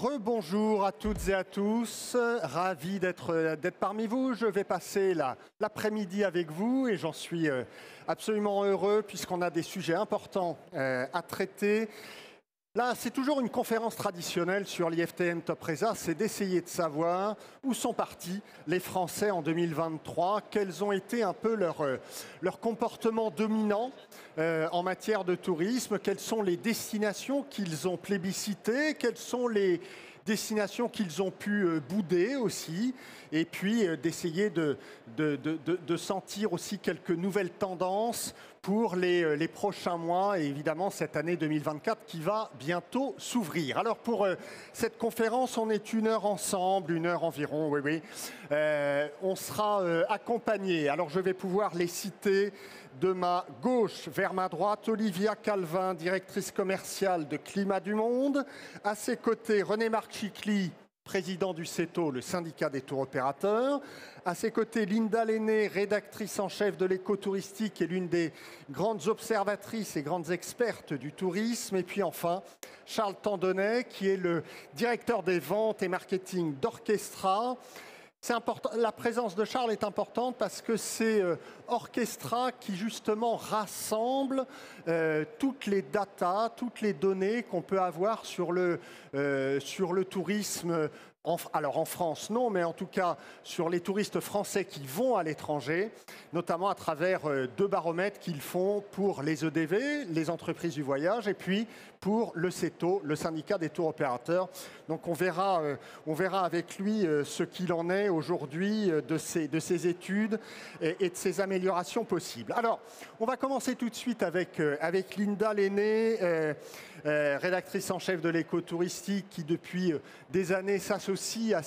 Rebonjour à toutes et à tous, ravi d'être parmi vous. Je vais passer l'après-midi avec vous et j'en suis absolument heureux puisqu'on a des sujets importants à traiter. Là, c'est toujours une conférence traditionnelle sur l'IFTM Top Resa, c'est d'essayer de savoir où sont partis les Français en 2023, quels ont été un peu leurs comportements dominants en matière de tourisme, quelles sont les destinations qu'ils ont plébiscitées, quelles sont les destinations qu'ils ont pu bouder aussi, et puis d'essayer de sentir aussi quelques nouvelles tendances pour les prochains mois et évidemment cette année 2024 qui va bientôt s'ouvrir. Alors pour cette conférence, on est 1 heure ensemble, 1 heure environ, oui. On sera accompagnés, alors je vais pouvoir les citer de ma gauche vers ma droite, Olivia Calvin, directrice commerciale de Climat du Monde. À ses côtés, René-Marc Chicly, président du CETO, le syndicat des tours opérateurs. À ses côtés, Linda Lenné, rédactrice en chef de l'écotouristique et l'une des grandes observatrices et grandes expertes du tourisme. Et puis enfin, Charles Tandonnet, qui est le directeur des ventes et marketing d'Orchestra. C'est important, la présence de Charles est importante parce que c'est Orchestra qui justement rassemble toutes les datas, toutes les données qu'on peut avoir sur le tourisme. Alors en France, non, mais en tout cas sur les touristes français qui vont à l'étranger, notamment à travers 2 baromètres qu'ils font pour les EDV, les entreprises du voyage, et puis pour le CETO, le syndicat des tours opérateurs. Donc on verra avec lui ce qu'il en est aujourd'hui de ces études et de ces améliorations possibles. Alors, on va commencer tout de suite avec Linda Lenné, rédactrice en chef de l'écotouristique qui depuis des années s'associe à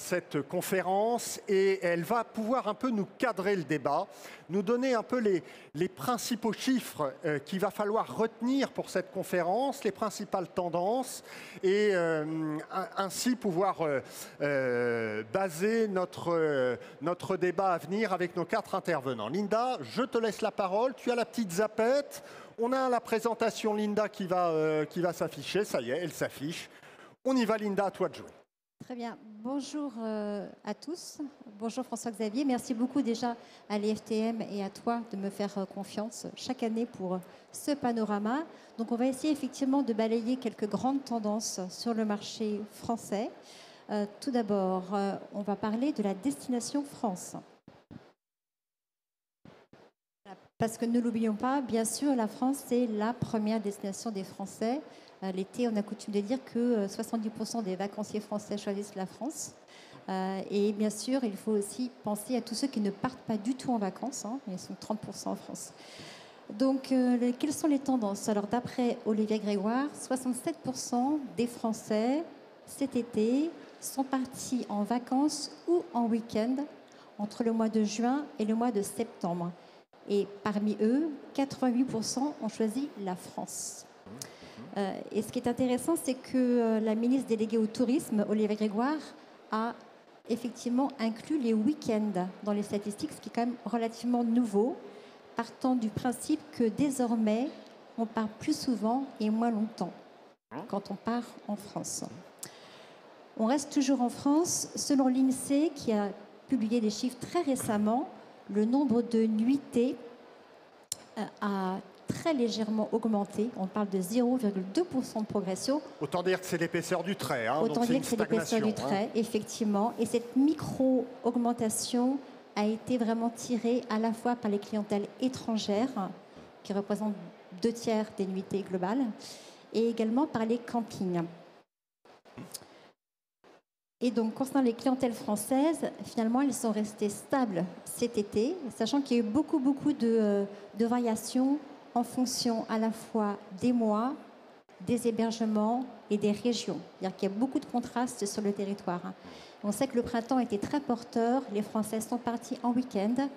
cette conférence et elle va pouvoir un peu nous cadrer le débat, nous donner un peu les principaux chiffres qu'il va falloir retenir pour cette conférence, les principales tendances et ainsi pouvoir baser notre débat à venir avec nos 4 intervenants. Linda, je te laisse la parole, tu as la petite zapette. On a la présentation, Linda, qui va s'afficher. Ça y est, elle s'affiche. On y va, Linda, à toi de jouer. Très bien. Bonjour à tous. Bonjour François-Xavier. Merci beaucoup déjà à l'IFTM et à toi de me faire confiance chaque année pour ce panorama. Donc on va essayer effectivement de balayer quelques grandes tendances sur le marché français. Tout d'abord, on va parler de la destination France. Parce que ne l'oublions pas, bien sûr, la France, c'est la première destination des Français. L'été, on a coutume de dire que 70% des vacanciers français choisissent la France. Et bien sûr, il faut aussi penser à tous ceux qui ne partent pas du tout en vacances. Ils sont 30% en France. Donc, quelles sont les tendances? Alors, d'après Olivier Grégoire, 67% des Français, cet été, sont partis en vacances ou en week-end entre le mois de juin et le mois de septembre. Et parmi eux, 88% ont choisi la France. Et ce qui est intéressant, c'est que la ministre déléguée au tourisme, Olivier Grégoire, a effectivement inclus les week-ends dans les statistiques, ce qui est quand même relativement nouveau, partant du principe que désormais, on part plus souvent et moins longtemps quand on part en France. On reste toujours en France. Selon l'INSEE, qui a publié des chiffres très récemment, le nombre de nuitées a très légèrement augmenté. On parle de 0,2% de progression. Autant dire que c'est l'épaisseur du trait. Autant dire que c'est l'épaisseur du trait, effectivement. Et cette micro-augmentation a été vraiment tirée à la fois par les clientèles étrangères, qui représentent 2/3 des nuitées globales, et également par les campings. Et donc, concernant les clientèles françaises, finalement, elles sont restées stables cet été, sachant qu'il y a eu beaucoup de variations en fonction à la fois des mois, des hébergements et des régions. C'est-à-dire qu'il y a beaucoup de contrastes sur le territoire. On sait que le printemps était très porteur. Les Français sont partis en week-end.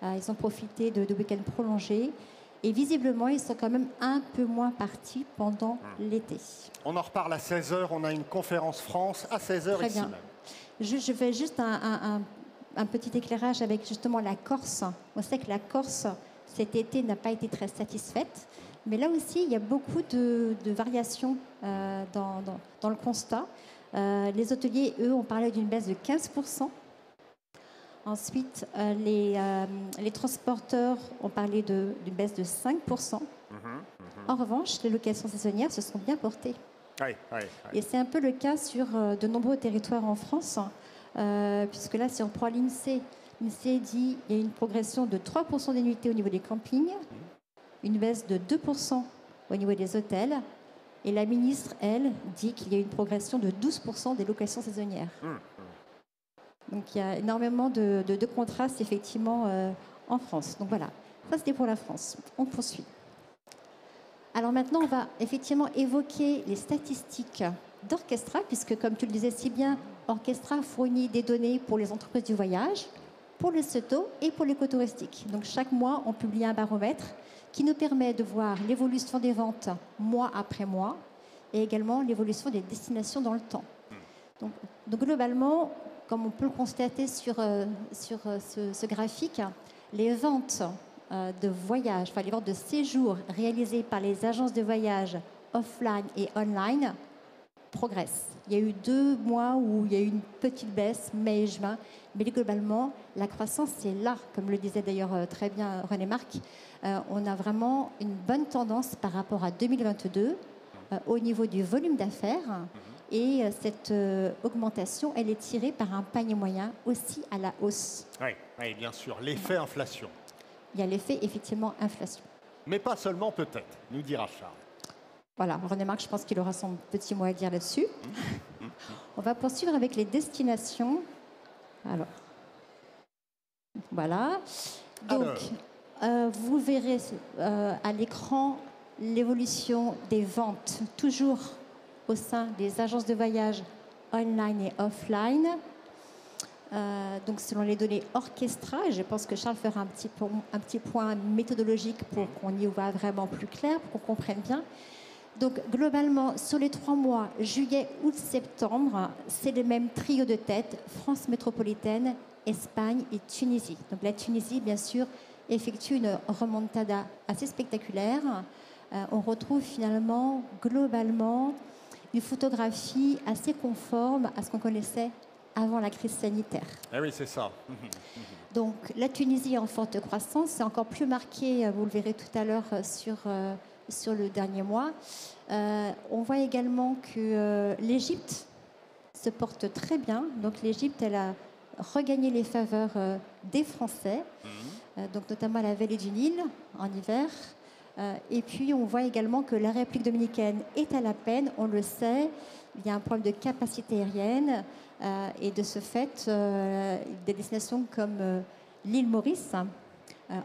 Ils ont profité de week-ends prolongés. Et visiblement, ils sont quand même un peu moins partis pendant l'été. On en reparle à 16h. On a une conférence France à 16h Très ici bien. même. Je fais juste un petit éclairage avec justement la Corse. On sait que la Corse, cet été, n'a pas été très satisfaite. Mais là aussi, il y a beaucoup de variations dans le constat. Les hôteliers, eux, ont parlé d'une baisse de 15%. Ensuite, les transporteurs ont parlé d'une baisse de 5%. En revanche, les locations saisonnières se sont bien portées. Et c'est un peu le cas sur de nombreux territoires en France, puisque là, si on prend l'INSEE, l'INSEE dit qu'il y a une progression de 3% des nuitées au niveau des campings, une baisse de 2% au niveau des hôtels, et la ministre, elle, dit qu'il y a une progression de 12% des locations saisonnières. Donc il y a énormément de contrastes, effectivement, en France. Donc voilà, ça c'était pour la France. On poursuit. Alors maintenant, on va effectivement évoquer les statistiques d'Orchestra, puisque comme tu le disais si bien, Orchestra fournit des données pour les entreprises du voyage, pour les SETO et pour l'écotouristiques. Donc chaque mois, on publie un baromètre qui nous permet de voir l'évolution des ventes mois après mois et également l'évolution des destinations dans le temps. Donc globalement, comme on peut le constater sur ce graphique, les ventes de voyage, enfin les ventes de séjour réalisées par les agences de voyage offline et online progressent. Il y a eu 2 mois où il y a eu une petite baisse, mai et juin, mais globalement, la croissance est là, comme le disait d'ailleurs très bien René Marc. On a vraiment une bonne tendance par rapport à 2022 au niveau du volume d'affaires. Et cette augmentation, elle est tirée par un panier moyen aussi à la hausse. Oui, bien sûr, l'effet inflation. Il y a l'effet, effectivement, inflation. Mais pas seulement peut-être, nous dira Charles. Voilà, René Marc, je pense qu'il aura son petit mot à dire là-dessus. On va poursuivre avec les destinations. Alors, voilà. Donc, vous verrez à l'écran l'évolution des ventes, toujours au sein des agences de voyage online et offline. Donc selon les données Orchestra, et je pense que Charles fera un petit point méthodologique pour qu'on y voit vraiment plus clair, pour qu'on comprenne bien. Donc globalement, sur les 3 mois, juillet, août, septembre, c'est le même trio de tête, France métropolitaine, Espagne et Tunisie. Donc la Tunisie, bien sûr, effectue une remontada assez spectaculaire. On retrouve finalement, globalement, une photographie assez conforme à ce qu'on connaissait avant la crise sanitaire. Ah oui, c'est ça. Donc la Tunisie est en forte croissance, c'est encore plus marqué, vous le verrez tout à l'heure, sur le dernier mois. On voit également que l'Égypte se porte très bien. Donc l'Égypte, elle a regagné les faveurs des Français, donc notamment à la vallée du Nil en hiver. Et puis on voit également que la République dominicaine est à la peine, on le sait. Il y a un problème de capacité aérienne et de ce fait, des destinations comme l'île Maurice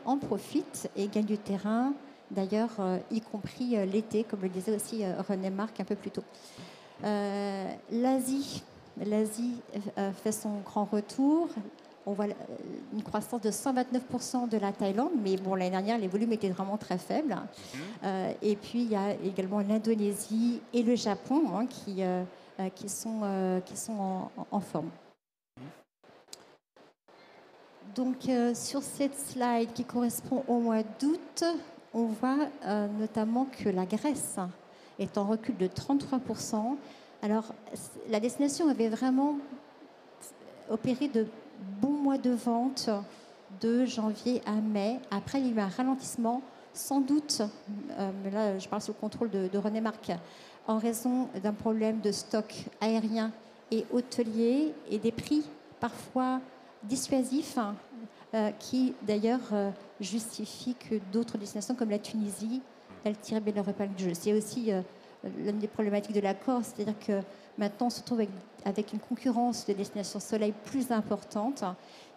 en profitent et gagnent du terrain. D'ailleurs, y compris l'été, comme le disait aussi René Marc un peu plus tôt. L'Asie fait son grand retour. On voit une croissance de 129% de la Thaïlande, mais bon, l'année dernière, les volumes étaient vraiment très faibles. Et puis, il y a également l'Indonésie et le Japon qui sont en forme. Donc, sur cette slide qui correspond au mois d'août, on voit notamment que la Grèce est en recul de 33%. Alors, la destination avait vraiment opéré de bons mois de vente de janvier à mai. Après, il y a eu un ralentissement, sans doute, mais là, je parle sous le contrôle de René Marc, en raison d'un problème de stock aérien et hôtelier et des prix parfois dissuasifs qui, d'ailleurs, justifient que d'autres destinations comme la Tunisie, elles tirent bien leur épingle du jeu. C'est aussi l'une des problématiques de la Corse, c'est-à-dire que maintenant, on se retrouve avec une concurrence de destinations soleil plus importante,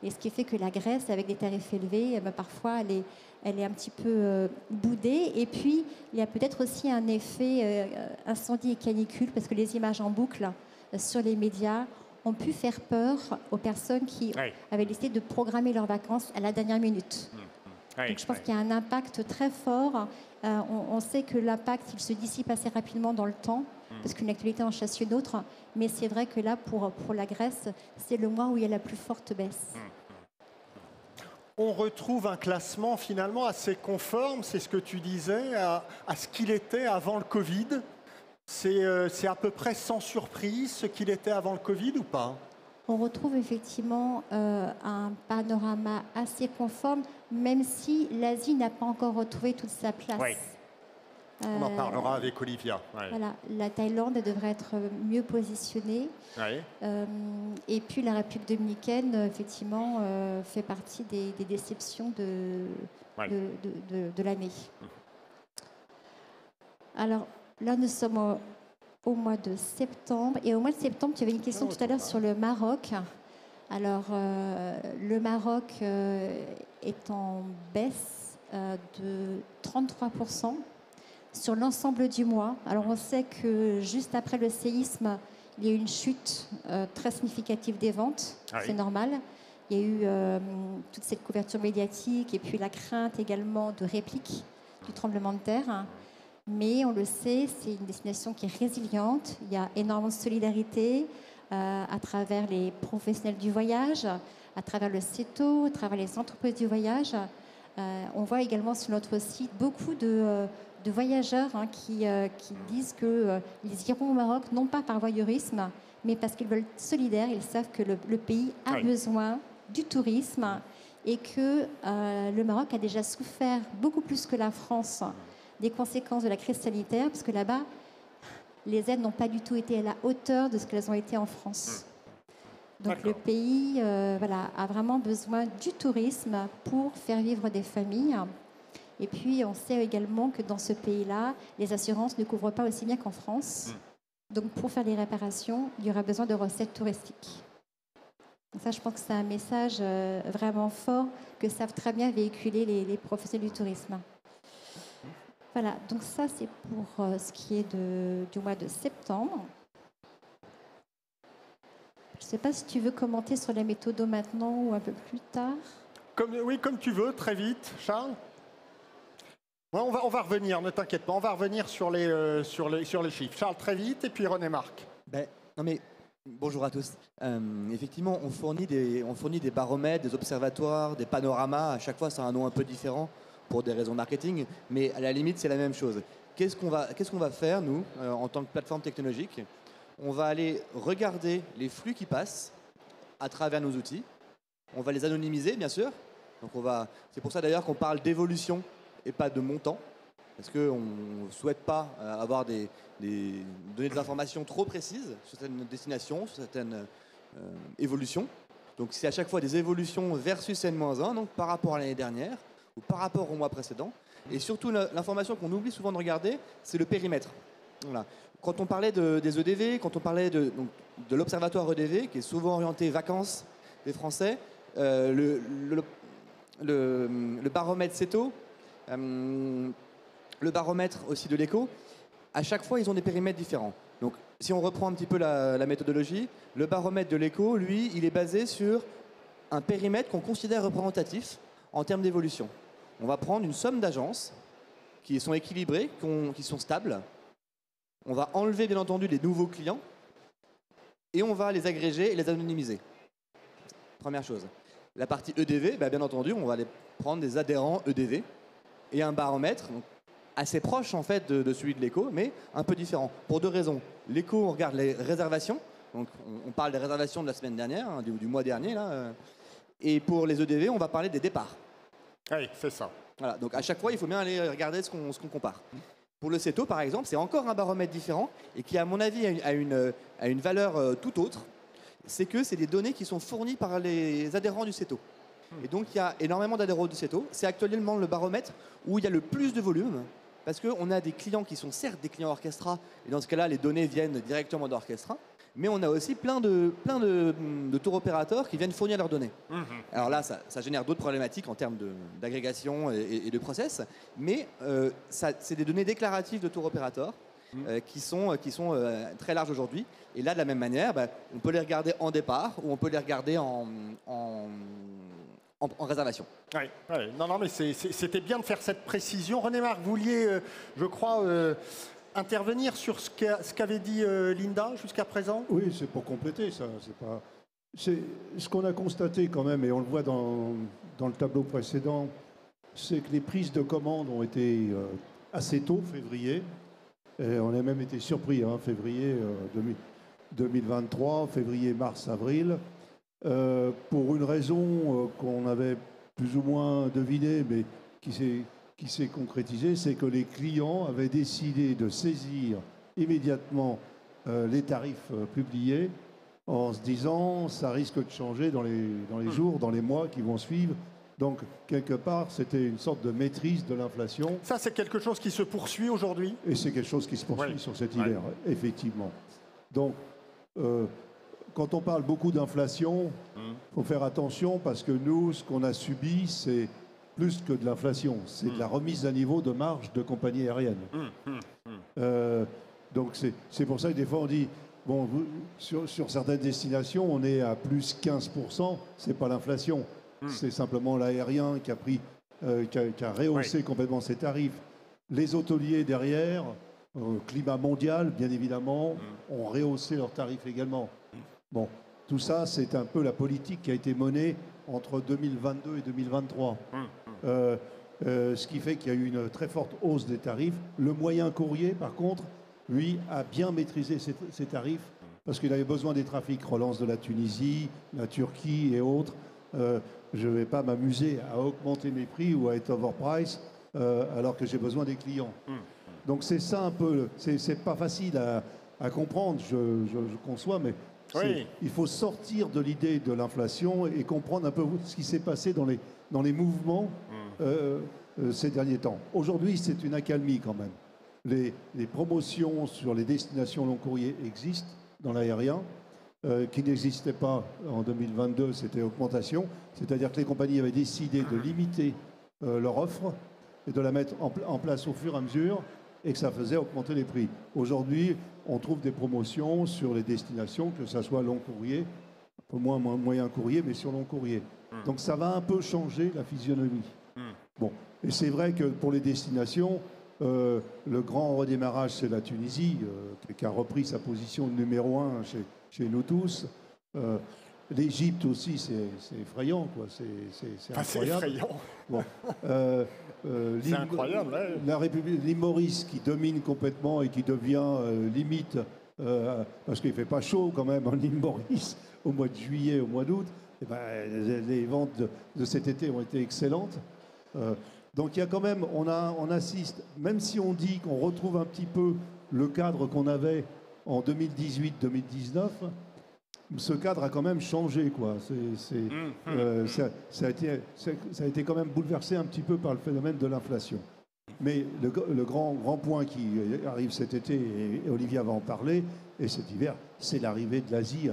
et ce qui fait que la Grèce, avec des tarifs élevés, parfois, elle est un petit peu boudée. Et puis, il y a peut-être aussi un effet incendie et canicule, parce que les images en boucle sur les médias ont pu faire peur aux personnes qui avaient décidé de programmer leurs vacances à la dernière minute. Donc, je pense qu'il y a un impact très fort. On sait que l'impact, il se dissipe assez rapidement dans le temps, parce qu'une actualité en chasse une autre. Mais c'est vrai que là, pour la Grèce, c'est le mois où il y a la plus forte baisse. on retrouve un classement finalement assez conforme, c'est ce que tu disais, à ce qu'il était avant le Covid. C'est à peu près sans surprise ce qu'il était avant le Covid ou pas? On retrouve effectivement un panorama assez conforme, même si l'Asie n'a pas encore retrouvé toute sa place. Oui. On en parlera avec Olivia. Ouais. Voilà, la Thaïlande devrait être mieux positionnée. Ouais. Et puis la République dominicaine, effectivement, fait partie des déceptions de l'année. Alors là, nous sommes au mois de septembre. Et au mois de septembre, tu avais une question tout à l'heure sur le Maroc. Alors, le Maroc est en baisse de 33% sur l'ensemble du mois. Alors, on sait que juste après le séisme, il y a eu une chute très significative des ventes. Ah oui. C'est normal. Il y a eu toute cette couverture médiatique et puis la crainte également de réplique du tremblement de terre. Mais on le sait, c'est une destination qui est résiliente. Il y a énormément de solidarité à travers les professionnels du voyage, à travers le CETO, à travers les entreprises du voyage. On voit également sur notre site beaucoup de voyageurs qui disent qu'ils iront au Maroc, non pas par voyeurisme, mais parce qu'ils veulent être solidaires. Ils savent que le pays a besoin du tourisme et que le Maroc a déjà souffert beaucoup plus que la France des conséquences de la crise sanitaire, parce que là-bas, les aides n'ont pas du tout été à la hauteur de ce qu'elles ont été en France. Donc le pays a vraiment besoin du tourisme pour faire vivre des familles. Et puis on sait également que dans ce pays-là, les assurances ne couvrent pas aussi bien qu'en France. Donc pour faire les réparations, il y aura besoin de recettes touristiques. Donc ça, je pense que c'est un message vraiment fort que savent très bien véhiculer les professionnels du tourisme. Voilà, donc ça c'est pour ce qui est du mois de septembre. Je ne sais pas si tu veux commenter sur la méthode maintenant ou un peu plus tard. Oui, comme tu veux, très vite. Charles? Ouais, on va revenir, ne t'inquiète pas, on va revenir sur les chiffres. Charles, très vite, et puis René Marc. Bonjour à tous. Effectivement, on fournit des baromètres, des observatoires, des panoramas. À chaque fois, c'est un nom un peu différent pour des raisons marketing, mais à la limite, c'est la même chose. Qu'est-ce qu'on va faire, nous, en tant que plateforme technologique? On va aller regarder les flux qui passent à travers nos outils. On va les anonymiser, bien sûr. Donc c'est pour ça d'ailleurs qu'on parle d'évolution et pas de montant, parce qu'on ne souhaite pas avoir donner des informations trop précises sur certaines destinations, sur certaines évolutions. Donc c'est à chaque fois des évolutions versus N-1, donc par rapport à l'année dernière ou par rapport au mois précédent. Et surtout, l'information qu'on oublie souvent de regarder, c'est le périmètre. Voilà. Quand on parlait des EDV, quand on parlait de l'observatoire EDV, qui est souvent orienté vacances des Français, le baromètre CETO, le baromètre aussi de l'ECO, à chaque fois, ils ont des périmètres différents. Donc, si on reprend un petit peu la méthodologie, le baromètre de l'ECO, lui, il est basé sur un périmètre qu'on considère représentatif en termes d'évolution. On va prendre une somme d'agences qui sont équilibrées, qui sont stables. On va enlever, bien entendu, les nouveaux clients et on va les agréger et les anonymiser. Première chose. La partie EDV, bien entendu, on va aller prendre des adhérents EDV et un baromètre assez proche en fait de celui de l'ECO, mais un peu différent. Pour deux raisons. L'ECO, on regarde les réservations. Donc, on parle des réservations de la semaine dernière, du mois dernier. Là, et pour les EDV, on va parler des départs. Oui, c'est ça. Voilà, donc à chaque fois, il faut bien aller regarder ce qu'on compare. Pour le CETO, par exemple, c'est encore un baromètre différent et qui, à mon avis, a une valeur tout autre. C'est que c'est des données qui sont fournies par les adhérents du CETO. Et donc, il y a énormément d'adhérents du CETO. C'est actuellement le baromètre où il y a le plus de volume parce qu'on a des clients qui sont certes des clients Orchestra, et dans ce cas-là, les données viennent directement d'Orchestra, mais on a aussi plein de tour opérateurs qui viennent fournir leurs données. Alors là, ça génère d'autres problématiques en termes d'agrégation et de process, mais c'est des données déclaratives de tour opérateurs qui sont très larges aujourd'hui. Et là, de la même manière, on peut les regarder en départ ou on peut les regarder en réservation. Oui. Non, mais c'était bien de faire cette précision. René Marc, vous vouliez, je crois, intervenir sur ce qu'avait dit Linda jusqu'à présent? Oui, c'est pour compléter ça. Ce qu'on a constaté quand même, et on le voit dans le tableau précédent, c'est que les prises de commandes ont été assez tôt, février. Et on a même été surpris, février 2023, février, mars, avril, pour une raison qu'on avait plus ou moins devinée, mais qui s'est concrétisée, c'est que les clients avaient décidé de saisir immédiatement les tarifs publiés en se disant ça risque de changer dans les jours, dans les mois qui vont suivre. Donc, quelque part, c'était une sorte de maîtrise de l'inflation. Ça, c'est quelque chose qui se poursuit aujourd'hui? Et c'est quelque chose qui se poursuit sur cet hiver, effectivement. Donc, quand on parle beaucoup d'inflation, il faut faire attention parce que nous, ce qu'on a subi, c'est plus que de l'inflation. C'est de la remise à niveau de marge de compagnies aériennes. Donc, c'est pour ça que des fois, on dit, bon, sur certaines destinations, on est à plus 15%, c'est pas l'inflation. C'est simplement l'aérien qui a rehaussé complètement ses tarifs. Les hôteliers derrière, climat mondial, bien évidemment, ont rehaussé leurs tarifs également. Bon, tout ça, c'est un peu la politique qui a été menée entre 2022 et 2023. Ce qui fait qu'il y a eu une très forte hausse des tarifs. Le moyen courrier, par contre, lui, a bien maîtrisé ses tarifs parce qu'il avait besoin des trafics, relance de la Tunisie, la Turquie et autres. Je ne vais pas m'amuser à augmenter mes prix ou à être overprice alors que j'ai besoin des clients. Donc c'est ça un peu, c'est pas facile à comprendre, je conçois, mais il faut sortir de l'idée de l'inflation et comprendre un peu ce qui s'est passé dans les mouvements ces derniers temps. Aujourd'hui, c'est une accalmie quand même. Les promotions sur les destinations long courrier existent dans l'aérien. Qui n'existait pas en 2022, c'était augmentation. C'est-à-dire que les compagnies avaient décidé de limiter leur offre et de la mettre en place au fur et à mesure et que ça faisait augmenter les prix. Aujourd'hui, on trouve des promotions sur les destinations, que ce soit long courrier, un peu moins moyen courrier, mais sur long courrier. Donc ça va un peu changer la physionomie. Bon, et c'est vrai que pour les destinations, le grand redémarrage, c'est la Tunisie, qui a repris sa position de numéro 1 chez nous tous. L'Égypte aussi, c'est effrayant, quoi. C'est incroyable. C'est effrayant. Bon. C'est incroyable. La République, l'île Maurice qui domine complètement et qui devient limite, parce qu'il ne fait pas chaud quand même en île Maurice au mois de juillet, au mois d'août. Et ben, les ventes de cet été ont été excellentes. Donc il y a quand même, on assiste, même si on dit qu'on retrouve un petit peu le cadre qu'on avait en 2018-2019, ce cadre a quand même changé, quoi. Ça a été quand même bouleversé un petit peu par le phénomène de l'inflation. Mais le grand point qui arrive cet été, et Olivier va en parler, et cet hiver, c'est l'arrivée de l'Asie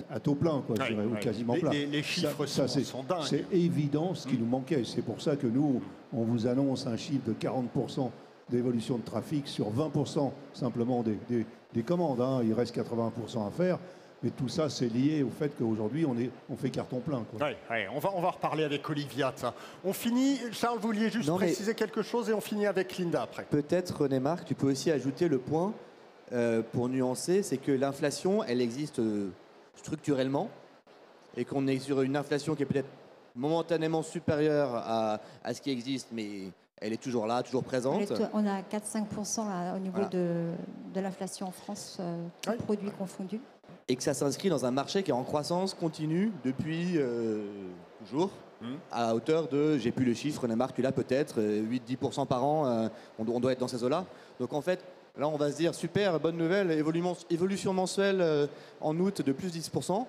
à taux plein, quoi, je dirais, ou quasiment plein. Les chiffres sont dingues. C'est évident ce qui nous manquait. C'est pour ça que nous, on vous annonce un chiffre de 40% d'évolution de trafic sur 20% simplement des commandes. Il reste 80% à faire. Mais tout ça, c'est lié au fait qu'aujourd'hui, on fait carton plein, quoi. On va reparler avec Olivia de ça. On finit, Charles, vous vouliez juste préciser quelque chose et on finit avec Linda après. Peut-être, René-Marc, tu peux aussi ajouter le point pour nuancer, c'est que l'inflation, elle existe structurellement et qu'on est sur une inflation qui est peut-être momentanément supérieure à ce qui existe, mais elle est toujours là, toujours présente. On a 4-5% au niveau de l'inflation en France, tous produits confondus. Et que ça s'inscrit dans un marché qui est en croissance continue depuis toujours, à hauteur de, j'ai plus le chiffre, René-Marc, tu l'as peut-être, 8-10% par an, on doit être dans ces eaux-là. Donc en fait, là on va se dire, super, bonne nouvelle, évolution mensuelle en août de plus 10%.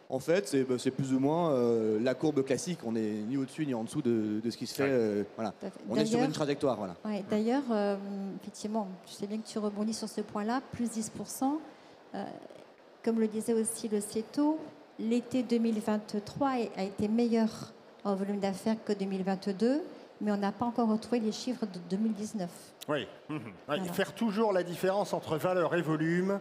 En fait, c'est plus ou moins la courbe classique. On n'est ni au-dessus ni en dessous de ce qui se fait. Voilà. On est sur une trajectoire. Voilà. D'ailleurs, effectivement, je sais bien que tu rebondis sur ce point-là, plus 10%. Comme le disait aussi le CETO, l'été 2023 a été meilleur en volume d'affaires que 2022, mais on n'a pas encore retrouvé les chiffres de 2019. Oui. Voilà. Faire toujours la différence entre valeur et volume,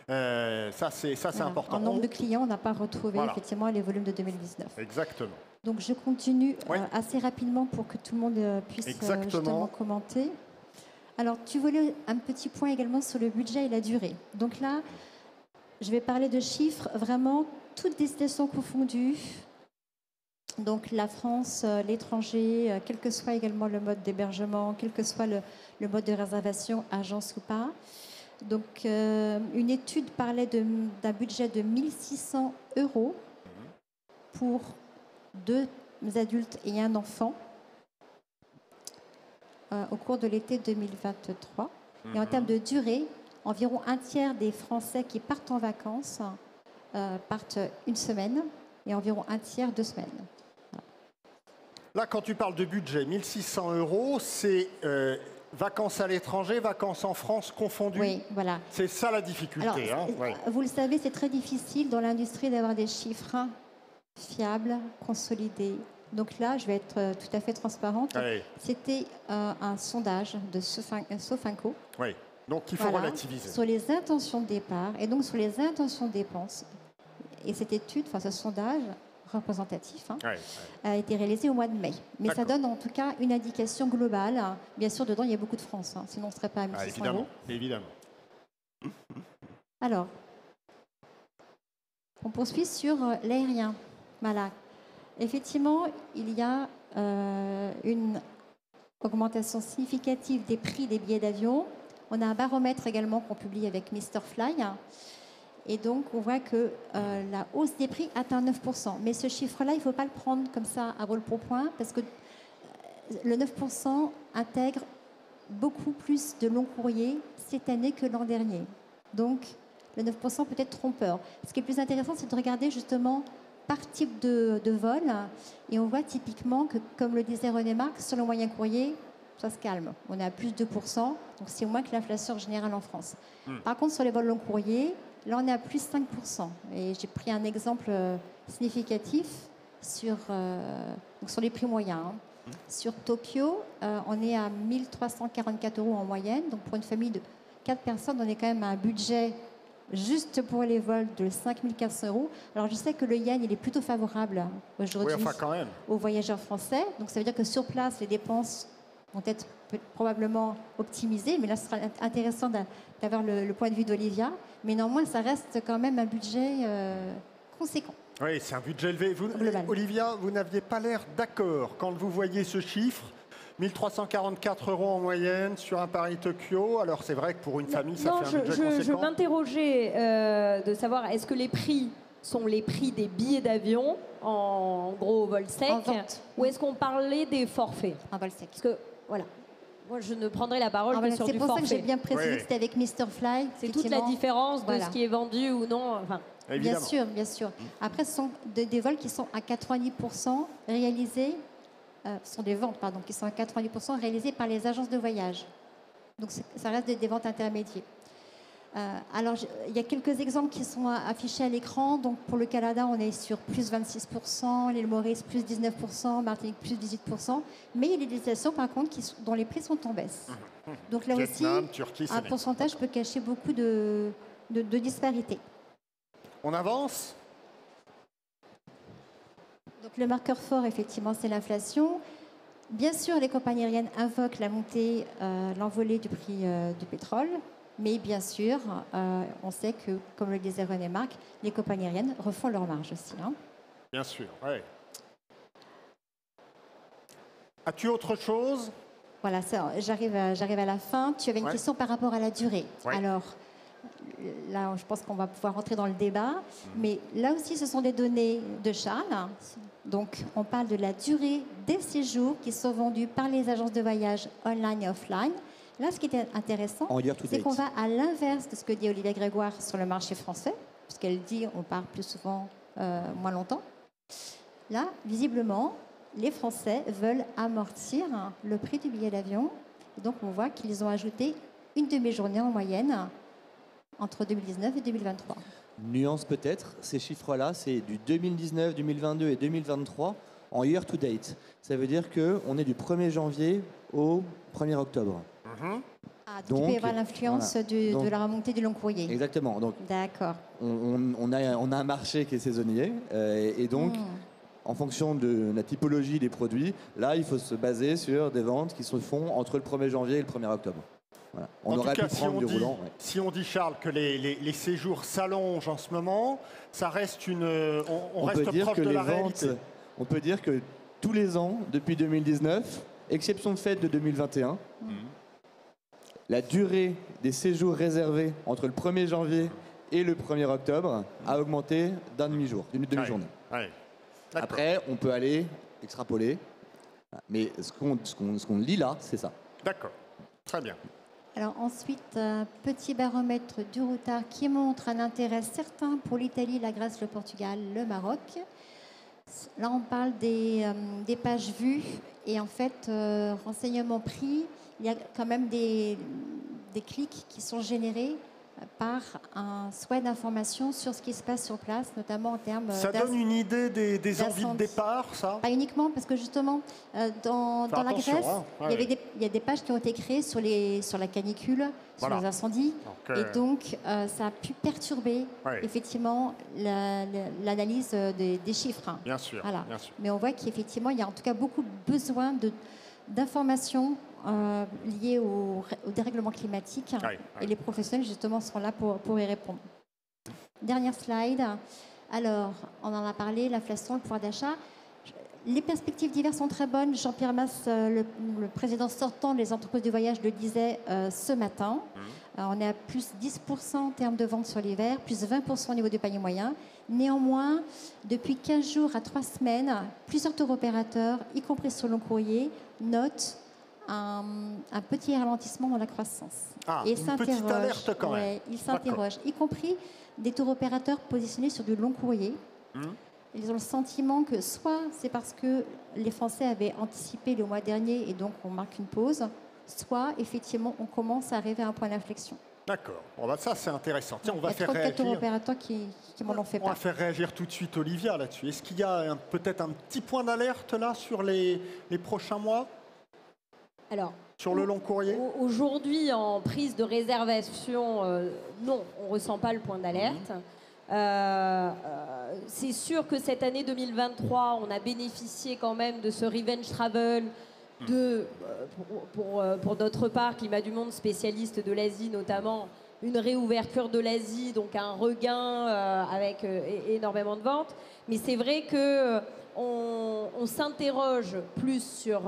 ça c'est important. En nombre de clients, on n'a pas retrouvé effectivement les volumes de 2019. Exactement. Donc je continue assez rapidement pour que tout le monde puisse justement commenter. Alors tu voulais un petit point également sur le budget et la durée. Donc là, Je vais parler de chiffres, vraiment toutes destinations confondues. Donc la France, l'étranger, quel que soit également le mode d'hébergement, quel que soit le mode de réservation, agence ou pas. Donc une étude parlait d'un budget de 1 600 € pour 2 adultes et un enfant au cours de l'été 2023. Et en termes de durée, environ un tiers des Français qui partent en vacances partent une semaine et environ un tiers 2 semaines. Là, quand tu parles de budget, 1 600 €, c'est vacances à l'étranger, vacances en France confondues. Oui, voilà. C'est ça la difficulté. Alors, Ouais. vous le savez, c'est très difficile dans l'industrie d'avoir des chiffres fiables, consolidés. Donc là, je vais être tout à fait transparente. Ouais. C'était un sondage de Sofinco. Oui. Donc il faut relativiser. Sur les intentions de départ et donc sur les intentions de dépenses. Et cette étude, enfin ce sondage représentatif, a été réalisé au mois de mai. Mais ça donne en tout cas une indication globale. Bien sûr, dedans, il y a beaucoup de France, sinon on ne serait pas à 1 600 évidemment, évidemment. Alors, on poursuit sur l'aérien. Voilà. Effectivement, il y a une augmentation significative des prix des billets d'avion. On a un baromètre également qu'on publie avec Mr Fly. Et donc, on voit que la hausse des prix atteint 9%. Mais ce chiffre-là, il ne faut pas le prendre comme ça à vol pour point, parce que le 9% intègre beaucoup plus de longs courriers cette année que l'an dernier. Donc, le 9% peut être trompeur. Ce qui est plus intéressant, c'est de regarder justement par type de vol. Et on voit typiquement que, comme le disait René Marc, sur le moyen courrier, ça se calme. On est à plus de 2%, donc c'est moins que l'inflation générale en France. Par contre, sur les vols long courriers, là, on est à plus 5%. Et j'ai pris un exemple significatif sur les prix moyens. Sur Tokyo, on est à 1 344 € en moyenne. Donc, pour une famille de 4 personnes, on est quand même à un budget juste pour les vols de 5 400 €. Alors, je sais que le yen, il est plutôt favorable aujourd'hui aux voyageurs français. Donc, ça veut dire que sur place, les dépenses vont être probablement optimisées. Mais là, ce sera intéressant d'avoir le point de vue d'Olivia. Mais néanmoins, ça reste quand même un budget conséquent. Oui, c'est un budget élevé. Olivia, vous n'aviez pas l'air d'accord quand vous voyez ce chiffre. 1 344 € en moyenne sur un Paris-Tokyo. Alors, c'est vrai que pour une famille, ça fait un budget conséquent. Je m'interrogeais de savoir, est-ce que les prix sont les prix des billets d'avion, en gros vol sec, ou est-ce qu'on parlait des forfaits? Un vol sec. Parce que, voilà, moi je ne prendrai la parole que sur du forfait. C'est pour ça que j'ai bien précisé que c'était avec Mr Fly. C'est toute la différence de ce qui est vendu ou non. Enfin. Bien sûr, bien sûr. Après, ce sont des vols qui sont à 90% réalisés, ce sont des ventes, pardon, qui sont à 90% réalisées par les agences de voyage. Donc, ça reste des ventes intermédiaires. Alors, il y a quelques exemples qui sont affichés à l'écran. Donc, pour le Canada, on est sur plus 26%, l'île Maurice, plus 19%, Martinique, plus 18%. Mais il y a des destinations, par contre, dont les prix sont en baisse. Donc, là Vietnam, aussi, Turquie, un pourcentage peut cacher beaucoup de disparités. On avance? Donc, le marqueur fort, effectivement, c'est l'inflation. Bien sûr, les compagnies aériennes invoquent la montée, l'envolée du prix du pétrole. Mais bien sûr, on sait que, comme le disait René Marc, les compagnies aériennes refont leur marge aussi. Bien sûr, oui. As-tu autre chose? Voilà, j'arrive à la fin. Tu avais une question par rapport à la durée. Alors, là, je pense qu'on va pouvoir rentrer dans le débat. Mais là aussi, ce sont des données de Charles. Donc, on parle de la durée des séjours qui sont vendus par les agences de voyage online et offline. Là, ce qui est intéressant, c'est qu'on va à l'inverse de ce que dit Olivia Grégoire sur le marché français, puisqu'elle dit on part plus souvent, moins longtemps. Là, visiblement, les Français veulent amortir le prix du billet d'avion. Donc, on voit qu'ils ont ajouté une demi-journée en moyenne entre 2019 et 2023. Nuance peut-être, ces chiffres-là, c'est du 2019, 2022 et 2023 en year-to-date. Ça veut dire qu'on est du 1er janvier au 1er octobre. Donc, il peut y avoir l'influence de la remontée du long courrier. Exactement. Donc, d'accord. On a un marché qui est saisonnier et donc, en fonction de la typologie des produits, là, il faut se baser sur des ventes qui se font entre le 1er janvier et le 1er octobre. Voilà. En On tout aurait cas, pu prendre du roulant. Ouais. si on dit, Charles, que les séjours s'allongent en ce moment, ça reste on reste peut dire proche que de les la ventes, réalité. on peut dire que tous les ans, depuis 2019, exception faite de 2021, la durée des séjours réservés entre le 1er janvier et le 1er octobre a augmenté d'un demi-jour, d'une demi-journée. Ouais. D'accord. Après, on peut aller extrapoler, mais ce qu'on lit là, c'est ça. D'accord, très bien. Alors ensuite, petit baromètre du Routard qui montre un intérêt certain pour l'Italie, la Grèce, le Portugal, le Maroc. Là, on parle des pages vues et en fait, renseignements pris, il y a quand même des clics qui sont générés par un souhait d'information sur ce qui se passe sur place, notamment en termes Ça donne une idée des envies de d'incendie. départ, ça? Pas uniquement, parce que justement, dans la attention, Grèce, hein. Ouais, il y a des pages qui ont été créées sur la canicule, sur Voilà. les incendies. Donc, Et donc, ça a pu perturber, Ouais. effectivement, l'analyse des chiffres. Hein. bien sûr, Voilà. bien sûr. Mais on voit qu'effectivement, il y a en tout cas beaucoup besoin d'informations liées au dérèglement climatique. Ouais. Et les professionnels, justement, seront là pour y répondre. Dernière slide. Alors, on en a parlé, l'inflation, le pouvoir d'achat. Les perspectives d'hiver sont très bonnes. Jean-Pierre Masse, le président sortant des entreprises du voyage, le disait ce matin. On est à plus 10% en termes de ventes sur l'hiver, plus 20% au niveau du panier moyen. Néanmoins, depuis 15 jours à 3 semaines, plusieurs tour opérateurs, y compris sur long courrier, notent un petit ralentissement dans la croissance. Ah, Et une petite s'interrogent. alerte quand même. Ouais, ils s'interrogent, y compris des tour opérateurs positionnés sur du long courrier. Ils ont le sentiment que soit c'est parce que les Français avaient anticipé le mois dernier et donc on marque une pause, soit effectivement on commence à arriver à un point d'inflexion. D'accord. Bon, bah, ça, c'est intéressant. Tiens, on Il y va a faire 34 tour réagir. opérateurs qui m'en ont fait On va part. faire réagir tout de suite Olivia là-dessus. Est-ce qu'il y a peut-être un petit point d'alerte là sur les prochains mois, Alors, sur le long courrier? aujourd'hui, en prise de réservation, non, on ne ressent pas le point d'alerte. C'est sûr que cette année 2023, on a bénéficié quand même de ce revenge travel pour notre part, Climat du Monde, spécialiste de l'Asie notamment, une réouverture de l'Asie, donc un regain avec énormément de ventes. Mais c'est vrai que on s'interroge plus sur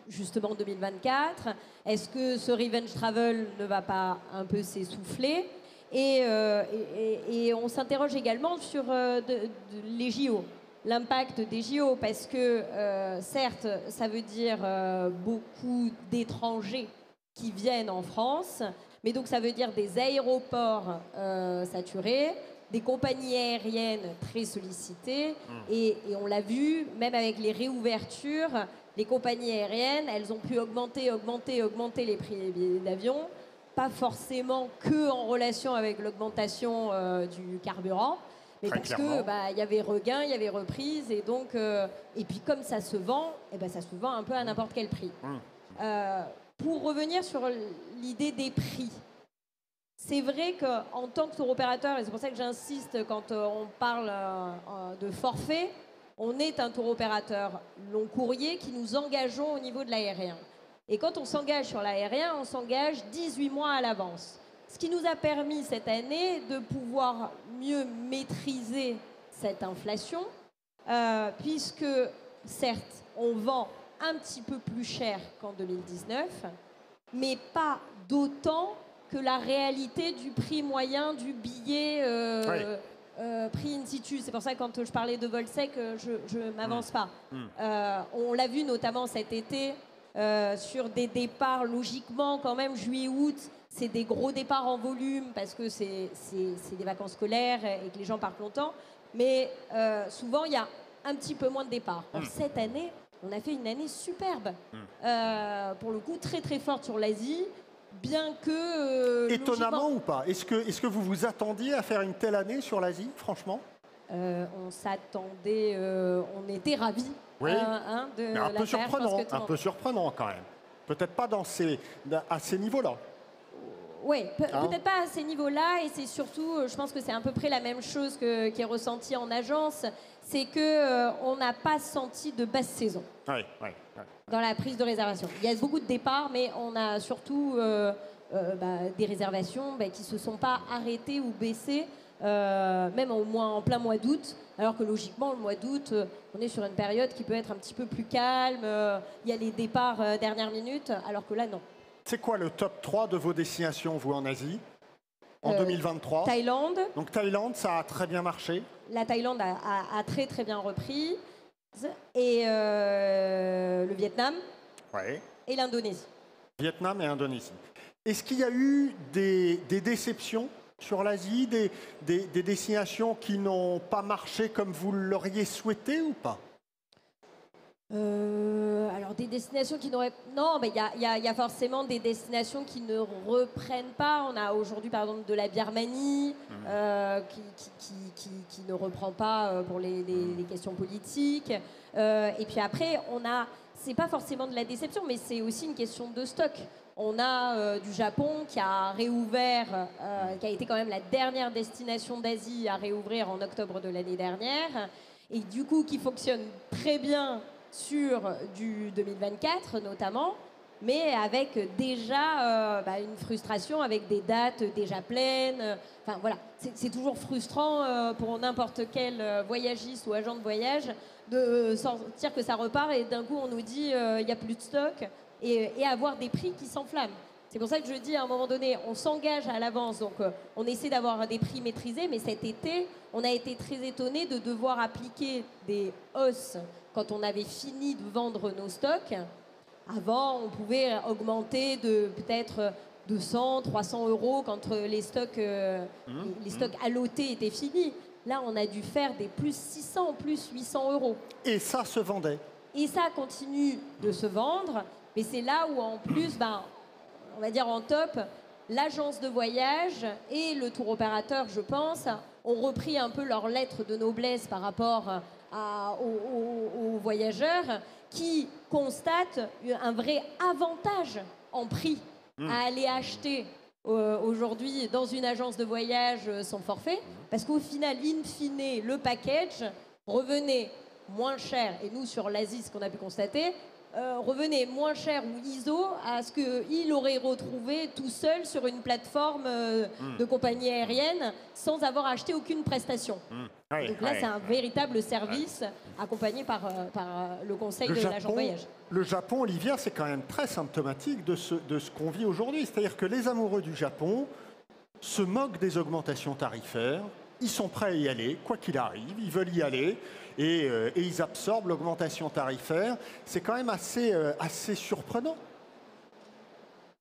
justement 2024. Est-ce que ce revenge travel ne va pas un peu s'essouffler ? Et on s'interroge également sur les JO, l'impact des JO, parce que certes, ça veut dire beaucoup d'étrangers qui viennent en France, mais donc ça veut dire des aéroports saturés, des compagnies aériennes très sollicitées, et on l'a vu, même avec les réouvertures, les compagnies aériennes, elles ont pu augmenter les prix des billets d'avion, pas forcément que en relation avec l'augmentation du carburant, mais Très parce clairement. que y avait regain, il y avait reprise, et donc et puis comme ça se vend, ça se vend un peu à n'importe quel prix. Pour revenir sur l'idée des prix, c'est vrai qu'en tant que tour opérateur, et c'est pour ça que j'insiste quand on parle de forfait, on est un tour opérateur long courrier qui nous engageons au niveau de l'aérien. Et quand on s'engage sur l'aérien, on s'engage 18 mois à l'avance. Ce qui nous a permis cette année de pouvoir mieux maîtriser cette inflation, puisque certes, on vend un petit peu plus cher qu'en 2019, mais pas d'autant que la réalité du prix moyen du billet prix in situ. C'est pour ça que quand je parlais de vol sec, je ne m'avance pas. On l'a vu notamment cet été, sur des départs, logiquement, quand même, juillet-août, c'est des gros départs en volume parce que c'est des vacances scolaires et que les gens partent longtemps. Mais souvent, il y a un petit peu moins de départs. Or, cette année, on a fait une année superbe. Pour le coup, très très forte sur l'Asie, bien que... Étonnamment ou pas? Est-ce que vous vous attendiez à faire une telle année sur l'Asie, franchement? On s'attendait, on était ravis. Oui, de mais un la peu faire. Je pense surprenant, que tout le un peu surprenant quand même. Peut-être pas à ces niveaux-là. Oui, peut-être pas à ces niveaux-là, et c'est surtout, je pense que c'est à peu près la même chose qui est ressentie en agence, c'est qu'on n'a pas senti de basse saison Oui. dans la prise de réservation. Il y a beaucoup de départs, mais on a surtout des réservations qui ne se sont pas arrêtées ou baissées, même en plein mois d'août, alors que logiquement, le mois d'août, on est sur une période qui peut être un petit peu plus calme, il y a les départs dernière minute, alors que là, non. C'est quoi le top 3 de vos destinations, vous, en Asie, en 2023? Thaïlande. Donc Thaïlande, ça a très bien marché. La Thaïlande a très très bien repris. Et le Vietnam. Ouais. Et l'Indonésie. Vietnam et Indonésie. Est-ce qu'il y a eu des déceptions sur l'Asie, des destinations qui n'ont pas marché comme vous l'auriez souhaité ou pas? Alors des destinations qui n'auraient... Non, mais il y a forcément des destinations qui ne reprennent pas. On a aujourd'hui par exemple de la Birmanie qui ne reprend pas pour les questions politiques. Et puis après, c'est pas forcément de la déception, mais c'est aussi une question de stock. On a du Japon qui a réouvert, qui a été quand même la dernière destination d'Asie à réouvrir en octobre de l'année dernière, et du coup qui fonctionne très bien sur du 2024 notamment, mais avec déjà une frustration, avec des dates déjà pleines. Enfin voilà, c'est toujours frustrant pour n'importe quel voyagiste ou agent de voyage de sentir que ça repart et d'un coup on nous dit il n'y a plus de stock et avoir des prix qui s'enflamment. C'est pour ça que je dis à un moment donné, on s'engage à l'avance, donc on essaie d'avoir des prix maîtrisés, mais cet été, on a été très étonnés de devoir appliquer des hausses quand on avait fini de vendre nos stocks. Avant, on pouvait augmenter de peut-être 200, 300 euros quand les stocks allotés étaient finis. Là, on a dû faire des plus 600, plus 800 euros. Et ça se vendait. Et ça continue de se vendre, mais c'est là où en plus, on va dire en top, l'agence de voyage et le tour opérateur, je pense, ont repris un peu leur lettre de noblesse par rapport aux voyageurs qui constatent un vrai avantage en prix à aller acheter aujourd'hui dans une agence de voyage son forfait, parce qu'au final, in fine, le package revenait moins cher, et nous sur l'Asie, ce qu'on a pu constater, revenait moins cher ou ISO à ce qu'il aurait retrouvé tout seul sur une plateforme de compagnie aérienne sans avoir acheté aucune prestation. Donc là, c'est un véritable service accompagné par le conseil de l'agent de voyage. Le Japon, Olivia, c'est quand même très symptomatique de ce qu'on vit aujourd'hui. C'est-à-dire que les amoureux du Japon se moquent des augmentations tarifaires. Ils sont prêts à y aller, quoi qu'il arrive, ils veulent y aller et ils absorbent l'augmentation tarifaire. C'est quand même assez surprenant.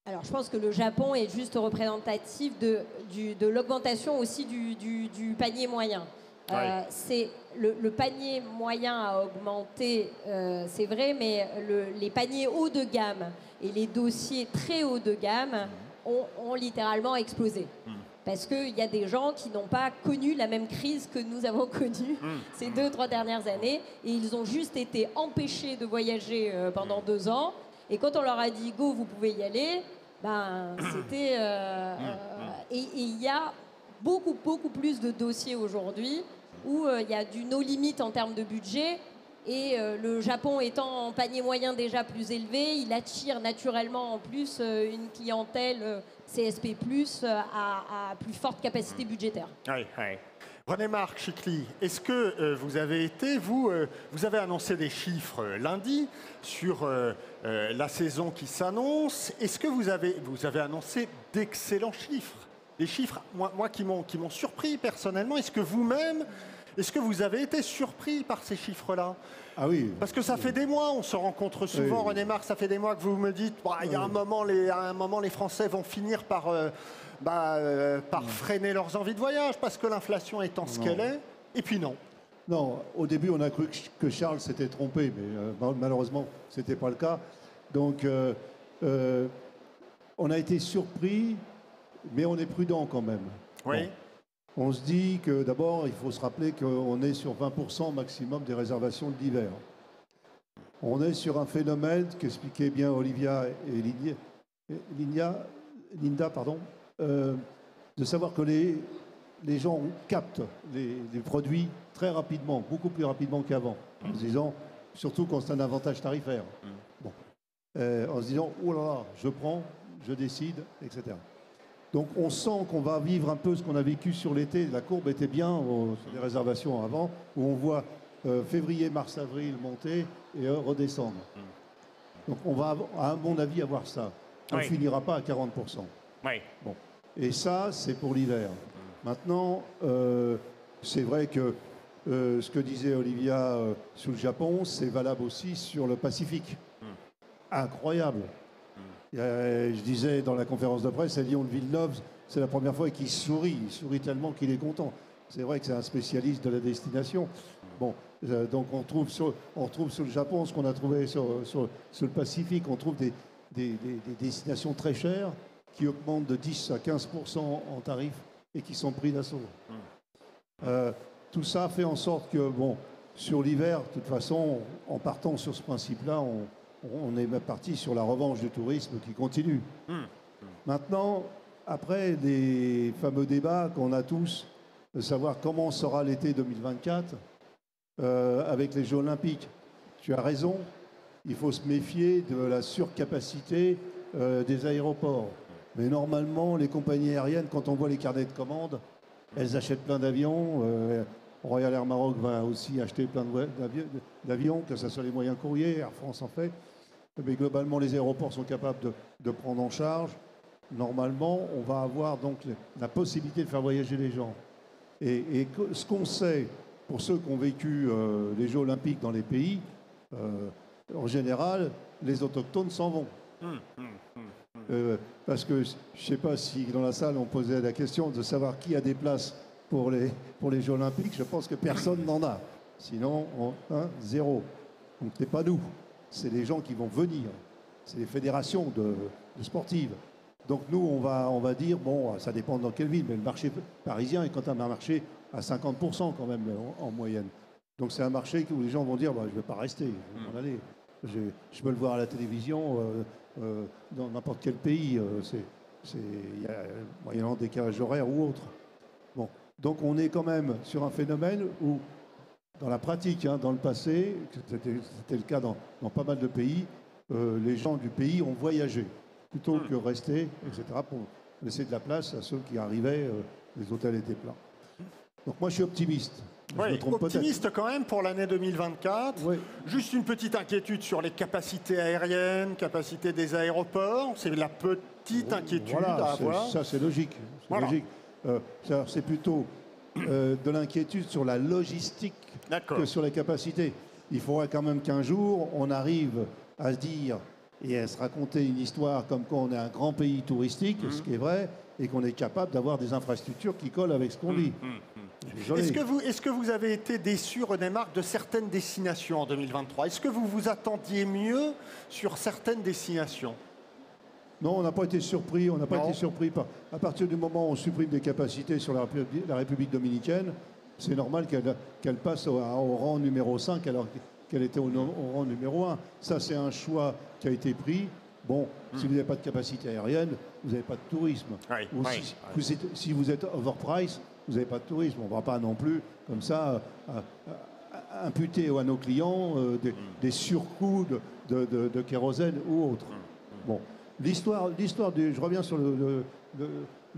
Alors, je pense que le Japon est juste représentatif de l'augmentation aussi du panier moyen. C'est le panier moyen a augmenté, c'est vrai, mais les paniers haut de gamme et les dossiers très haut de gamme ont littéralement explosé. Parce qu'il y a des gens qui n'ont pas connu la même crise que nous avons connue ces 2-3 dernières années. Et ils ont juste été empêchés de voyager pendant 2 ans. Et quand on leur a dit « go, vous pouvez y aller », c'était... Et il y a beaucoup plus de dossiers aujourd'hui où il y a du no limit en termes de budget. Et le Japon étant en panier moyen déjà plus élevé, il attire naturellement en plus une clientèle CSP+, à plus forte capacité budgétaire. Oui. René-Marc Chicly, est-ce que vous avez été, vous avez annoncé des chiffres lundi sur la saison qui s'annonce. Est-ce que vous avez annoncé d'excellents chiffres? Des chiffres, moi qui m'ont surpris personnellement. Est-ce que vous-même, vous avez été surpris par ces chiffres-là? Ah oui. Parce que ça fait des mois, on se rencontre souvent, oui. René-Marc, ça fait des mois que vous me dites, il y a un moment, les Français vont finir par freiner leurs envies de voyage parce que l'inflation étant ce qu'elle est. Et puis non. Non, au début, on a cru que Charles s'était trompé, mais malheureusement, ce n'était pas le cas. Donc, on a été surpris, mais on est prudent quand même. Oui. Bon. On se dit que d'abord, il faut se rappeler qu'on est sur 20% maximum des réservations de l'hiver. On est sur un phénomène qu'expliquaient bien Olivia et Linda, de savoir que les gens captent les produits très rapidement, beaucoup plus rapidement qu'avant, en se disant, surtout quand c'est un avantage tarifaire. Bon. En se disant, oh là là, je décide, etc. Donc on sent qu'on va vivre un peu ce qu'on a vécu sur l'été. La courbe était bien sur les réservations avant, où on voit février, mars, avril monter et redescendre. Donc on va, à mon avis, avoir ça. On ne finira pas à 40%. Bon. Et ça, c'est pour l'hiver. Maintenant, c'est vrai que ce que disait Olivia sur le Japon, c'est valable aussi sur le Pacifique. Incroyable. Je disais dans la conférence de presse, à Lyon de Villeneuve, c'est la première fois qu'il sourit. Il sourit tellement qu'il est content. C'est vrai que c'est un spécialiste de la destination. Bon, donc on retrouve sur le Japon ce qu'on a trouvé sur le Pacifique. On trouve des destinations très chères qui augmentent de 10 à 15% en tarifs et qui sont pris d'assaut. Tout ça fait en sorte que, bon, sur l'hiver, de toute façon, en partant sur ce principe-là, on est parti sur la revanche du tourisme qui continue. Maintenant, après les fameux débats qu'on a tous, de savoir comment sera l'été 2024 avec les Jeux Olympiques, tu as raison, il faut se méfier de la surcapacité des aéroports. Mais normalement, les compagnies aériennes, quand on voit les carnets de commandes, elles achètent plein d'avions. Royal Air Maroc va aussi acheter plein d'avions, que ce soit les moyens courriers, Air France en fait. Mais globalement, les aéroports sont capables de prendre en charge. Normalement, on va avoir donc la possibilité de faire voyager les gens. Et ce qu'on sait, pour ceux qui ont vécu les Jeux Olympiques dans les pays, en général, les autochtones s'en vont. Parce que je ne sais pas si dans la salle on posait la question de savoir qui a des places pour les Jeux Olympiques. Je pense que personne n'en a. Sinon, zéro. Donc ce n'est pas nous. C'est les gens qui vont venir. C'est les fédérations de sportives. Donc nous, on va dire, bon, ça dépend dans quelle ville, mais le marché parisien est quand même un marché à 50% quand même en moyenne. Donc c'est un marché où les gens vont dire, bah, je ne vais pas rester, je vais m'en aller. Je peux le voir à la télévision, dans n'importe quel pays, moyennant décalage horaire ou autre. Bon. Donc on est quand même sur un phénomène où, dans la pratique, dans le passé, c'était le cas dans pas mal de pays, les gens du pays ont voyagé plutôt que rester, etc., pour laisser de la place à ceux qui arrivaient, les hôtels étaient pleins. Donc moi je suis optimiste. Oui, optimiste quand même pour l'année 2024. Oui. Juste une petite inquiétude sur les capacités aériennes, capacités des aéroports. C'est la petite inquiétude à avoir. Ça c'est logique. C'est plutôt de l'inquiétude sur la logistique que sur les capacités. Il faudrait quand même qu'un jour on arrive à se dire et à se raconter une histoire comme quoi on est un grand pays touristique, ce qui est vrai, et qu'on est capable d'avoir des infrastructures qui collent avec ce qu'on dit. Est-ce que vous avez été déçu, René Marc, de certaines destinations en 2023 ? Est-ce que vous vous attendiez mieux sur certaines destinations ? Non, on n'a pas été surpris. On n'a pas été surpris à partir du moment où on supprime des capacités sur la République dominicaine, c'est normal qu'elle passe au rang numéro 5 alors qu'elle était au rang numéro 1. Ça, c'est un choix qui a été pris. Bon, si vous n'avez pas de capacité aérienne, vous n'avez pas de tourisme. Si vous êtes overprice, vous n'avez pas de tourisme. On ne va pas non plus, comme ça, imputer à nos clients des surcoûts de kérosène ou autre. Bon, l'histoire je reviens sur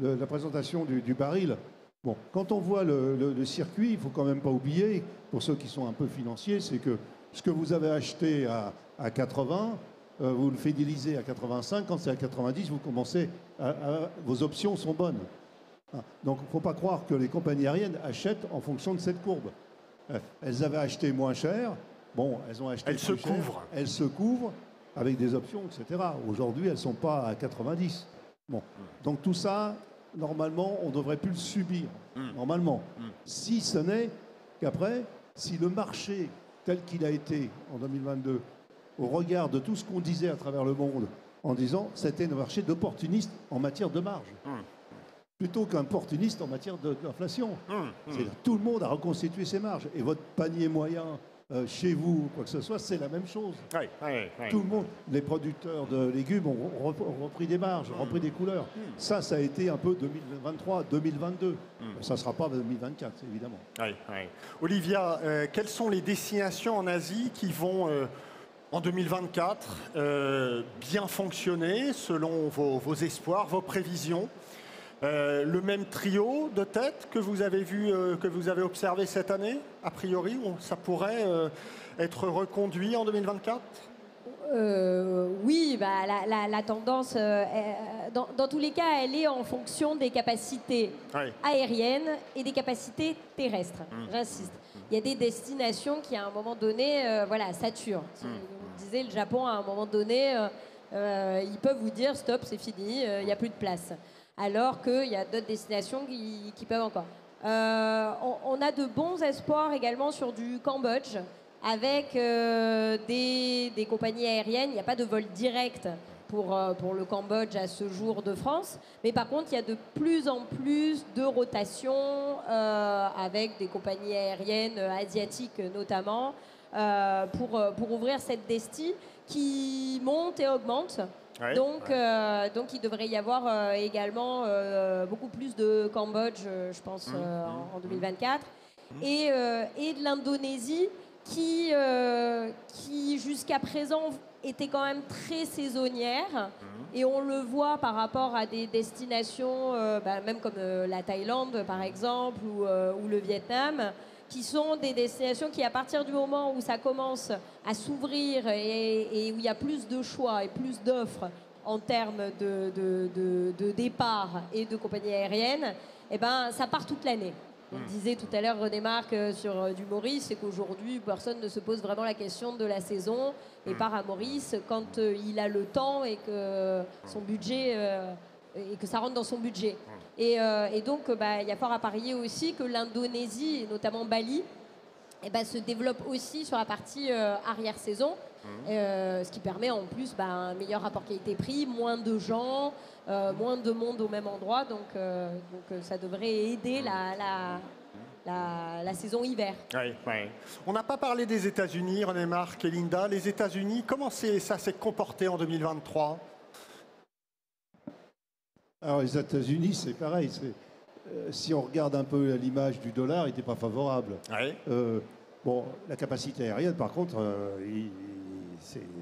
la présentation du baril. Bon, quand on voit le circuit, il ne faut quand même pas oublier, pour ceux qui sont un peu financiers, c'est que ce que vous avez acheté à 80, vous le fidélisez à 85, quand c'est à 90, vous commencez vos options sont bonnes. Donc il ne faut pas croire que les compagnies aériennes achètent en fonction de cette courbe. Elles avaient acheté moins cher, bon, elles ont acheté plus cher, elles se couvrent avec des options, etc. Aujourd'hui, elles ne sont pas à 90. Bon, donc tout ça, normalement, on ne devrait plus le subir, normalement. Si ce n'est qu'après, si le marché tel qu'il a été en 2022, au regard de tout ce qu'on disait à travers le monde, en disant c'était un marché d'opportunistes en matière de marge, plutôt qu'un opportuniste en matière d'inflation. Tout le monde a reconstitué ses marges. Et votre panier moyen chez vous, quoi que ce soit, c'est la même chose. Tout le monde, les producteurs de légumes ont repris des marges, ont repris des couleurs. Ça a été un peu 2023, 2022. Ça ne sera pas 2024, évidemment. Olivia, quelles sont les destinations en Asie qui vont en 2024 bien fonctionner selon vos espoirs, vos prévisions. Le même trio de tête que vous avez vu, que vous avez observé cette année, a priori, ça pourrait être reconduit en 2024 ? Oui, bah, la tendance, dans tous les cas, elle est en fonction des capacités aériennes et des capacités terrestres. J'insiste. Il y a des destinations qui, à un moment donné, saturent. On disait, le Japon, à un moment donné, ils peuvent vous dire stop, c'est fini, il n'y a plus de place. Alors qu'il y a d'autres destinations qui peuvent encore. On a de bons espoirs également sur du Cambodge, avec des compagnies aériennes. Il n'y a pas de vol direct pour le Cambodge à ce jour de France. Mais par contre, il y a de plus en plus de rotations avec des compagnies aériennes asiatiques notamment pour ouvrir cette destinée qui monte et augmente. Ouais, donc, il devrait y avoir également beaucoup plus de Cambodge, je pense, en 2024. Et de l'Indonésie qui jusqu'à présent était quand même très saisonnière. Et on le voit par rapport à des destinations, même comme la Thaïlande, par exemple, ou le Vietnam, qui sont des destinations qui, à partir du moment où ça commence à s'ouvrir et où il y a plus de choix et plus d'offres en termes de départ et de compagnies aériennes, ça part toute l'année. On disait tout à l'heure, René Marc, sur du Maurice, c'est qu'aujourd'hui, personne ne se pose vraiment la question de la saison et part à Maurice quand il a le temps et que son budget... et que ça rentre dans son budget. Et donc, il y a fort à parier aussi que l'Indonésie, et notamment Bali, se développe aussi sur la partie arrière-saison, ce qui permet en plus un meilleur rapport qualité-prix, moins de gens, moins de monde au même endroit, donc ça devrait aider la saison hiver. Oui. On n'a pas parlé des États-Unis, René Marc et Linda. Les États-Unis, comment ça s'est comporté en 2023 ? Alors les États-Unis, c'est pareil. Si on regarde un peu l'image du dollar, il n'était pas favorable. La capacité aérienne, par contre,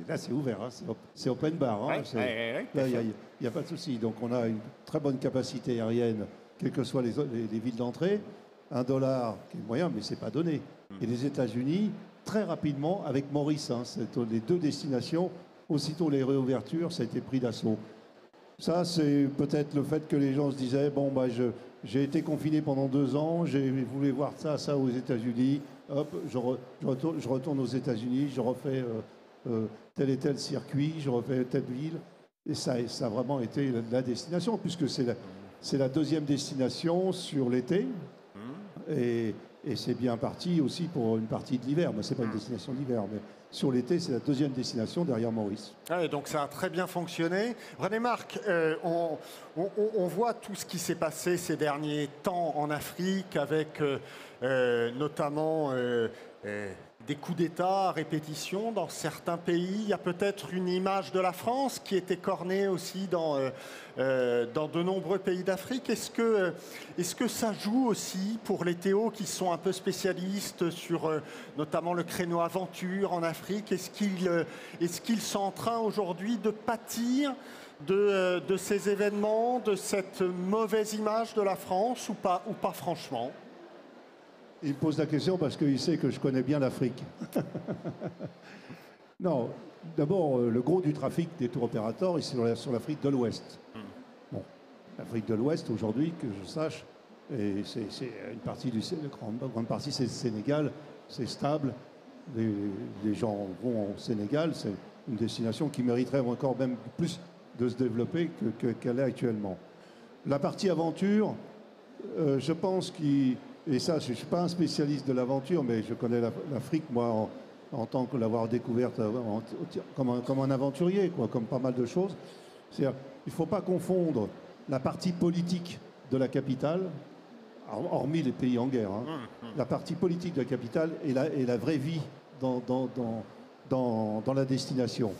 là c'est ouvert, hein, c'est open bar. Hein, là, il n'y a pas de souci. Donc on a une très bonne capacité aérienne, quelles que soient les villes d'entrée. $1 qui est moyen, mais c'est pas donné. Et les États-Unis, très rapidement, avec Maurice, les deux destinations, aussitôt les réouvertures, ça a été pris d'assaut. Ça, c'est peut-être le fait que les gens se disaient j'ai été confiné pendant 2 ans, j'ai voulu voir ça aux États-Unis, hop, je retourne aux États-Unis, je refais tel et tel circuit, je refais telle ville. Et ça a vraiment été la destination, puisque c'est la deuxième destination sur l'été. Et c'est bien parti aussi pour une partie de l'hiver. Ce n'est pas une destination d'hiver, mais sur l'été, c'est la deuxième destination derrière Maurice. Donc ça a très bien fonctionné. René Marc, on voit tout ce qui s'est passé ces derniers temps en Afrique avec notamment des coups d'État à répétition dans certains pays. Il y a peut-être une image de la France qui était cornée aussi dans de nombreux pays d'Afrique. Est-ce que ça joue aussi pour les Théo qui sont un peu spécialistes sur notamment le créneau aventure en Afrique? Est-ce qu'ils sont en train aujourd'hui de pâtir de ces événements, de cette mauvaise image de la France ou pas franchement? Il me pose la question parce qu'il sait que je connais bien l'Afrique. Non, d'abord, le gros du trafic des tours opérateurs est sur l'Afrique de l'Ouest. Bon, l'Afrique de l'Ouest, aujourd'hui, que je sache, et c'est une partie grande partie, c'est le Sénégal, c'est stable. Les gens vont au Sénégal, c'est une destination qui mériterait encore même plus de se développer qu'elle est actuellement. La partie aventure, je pense et ça, je ne suis pas un spécialiste de l'aventure, mais je connais l'Afrique, moi, en tant que l'avoir découverte comme un aventurier, comme pas mal de choses. C'est-à-dire, il ne faut pas confondre la partie politique de la capitale, hormis les pays en guerre, la partie politique de la capitale et la vraie vie dans la destination.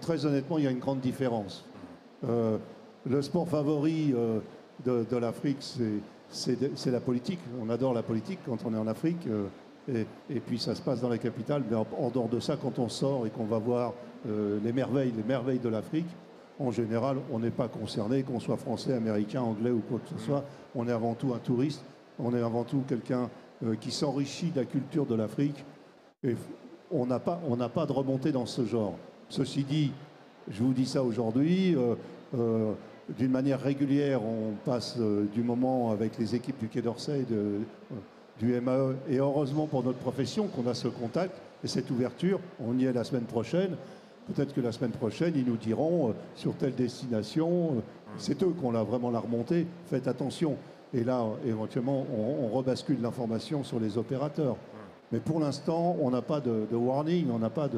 Très honnêtement, il y a une grande différence. Le sport favori de l'Afrique, c'est la politique. On adore la politique quand on est en Afrique. et puis ça se passe dans la capitale. Mais en dehors de ça, quand on sort et qu'on va voir les merveilles de l'Afrique, en général, on n'est pas concerné, qu'on soit français, américain, anglais ou quoi que ce soit. On est avant tout un touriste, on est avant tout quelqu'un qui s'enrichit de la culture de l'Afrique. Et on n'a pas de remontée dans ce genre. Ceci dit, je vous dis ça aujourd'hui, d'une manière régulière, on passe du moment avec les équipes du Quai d'Orsay, du MAE, et heureusement pour notre profession qu'on a ce contact et cette ouverture. On y est la semaine prochaine. Peut-être que la semaine prochaine, ils nous diront sur telle destination, c'est eux qui ont vraiment la remontée, faites attention. Et là, éventuellement, on rebascule l'information sur les opérateurs. Mais pour l'instant, on n'a pas de warning, on n'a pas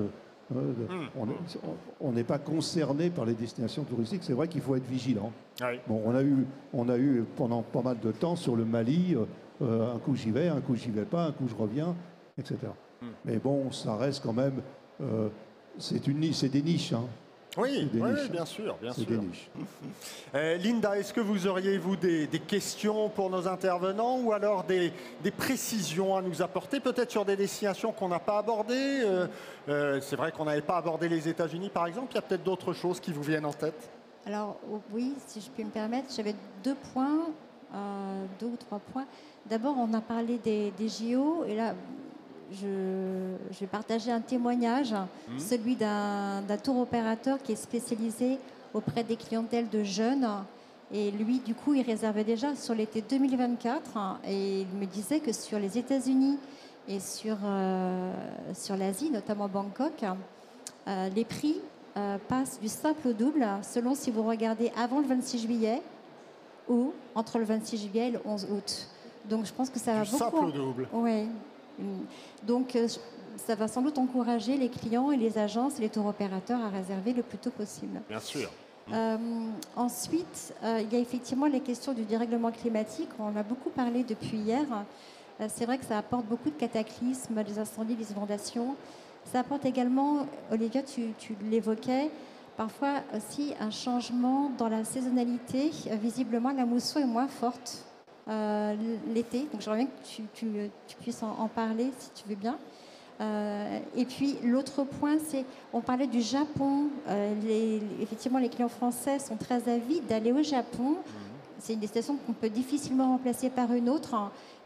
on n'est pas concerné par les destinations touristiques. C'est vrai qu'il faut être vigilant. Oui. Bon, on a eu pendant pas mal de temps sur le Mali, un coup j'y vais, un coup j'y vais pas, un coup je reviens, etc. Mais bon, ça reste quand même... c'est des niches. Hein. Oui, bien sûr. C'est des niches. Linda, est-ce que vous auriez, vous, des questions pour nos intervenants ou alors des précisions à nous apporter, peut-être sur des destinations qu'on n'a pas abordées c'est vrai qu'on n'avait pas abordé les États-Unis, par exemple. Il y a peut-être d'autres choses qui vous viennent en tête? Alors, oui, si je puis me permettre, j'avais deux ou trois points. D'abord, on a parlé des JO, et là... Je vais partager un témoignage, celui d'un tour opérateur qui est spécialisé auprès des clientèles de jeunes. Et lui, du coup, il réservait déjà sur l'été 2024. Et il me disait que sur les États-Unis et sur l'Asie, notamment Bangkok, les prix passent du simple au double selon si vous regardez avant le 26 juillet ou entre le 26 juillet et le 11 août. Donc, je pense que ça va beaucoup... Du simple au double. Oui. Donc, ça va sans doute encourager les clients et les agences et les tours opérateurs à réserver le plus tôt possible. Bien sûr. Ensuite, il y a effectivement les questions du dérèglement climatique. On en a beaucoup parlé depuis hier. C'est vrai que ça apporte beaucoup de cataclysmes, les incendies, les inondations. Ça apporte également, Olivia, tu l'évoquais, parfois aussi un changement dans la saisonnalité. Visiblement, la mousson est moins forte l'été. Donc j'aimerais bien que tu puisses en parler si tu veux bien. Et puis l'autre point, c'est, on parlait du Japon. Effectivement, les clients français sont très avides d'aller au Japon. C'est une destination qu'on peut difficilement remplacer par une autre.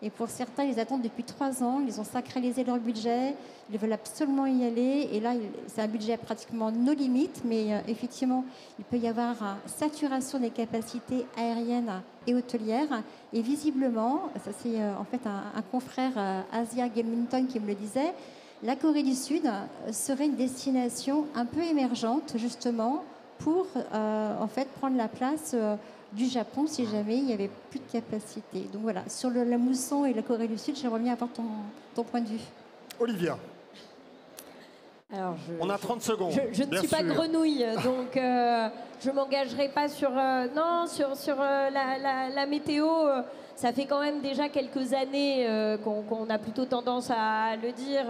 Et pour certains, ils attendent depuis 3 ans. Ils ont sacralisé leur budget. Ils veulent absolument y aller. Et là, c'est un budget pratiquement nos limites. Mais effectivement, il peut y avoir une saturation des capacités aériennes et hôtelières. Et visiblement, ça c'est en fait un confrère Asia Gamington qui me le disait, la Corée du Sud serait une destination un peu émergente justement pour en fait prendre la place du Japon si jamais il n'y avait plus de capacité. Donc voilà, sur la mousson et la Corée du Sud, j'aimerais bien avoir ton point de vue. Olivia. Alors on a 30 secondes. Je ne suis pas grenouille, donc je ne m'engagerai pas sur, la météo. Ça fait quand même déjà quelques années qu'on a plutôt tendance à le dire.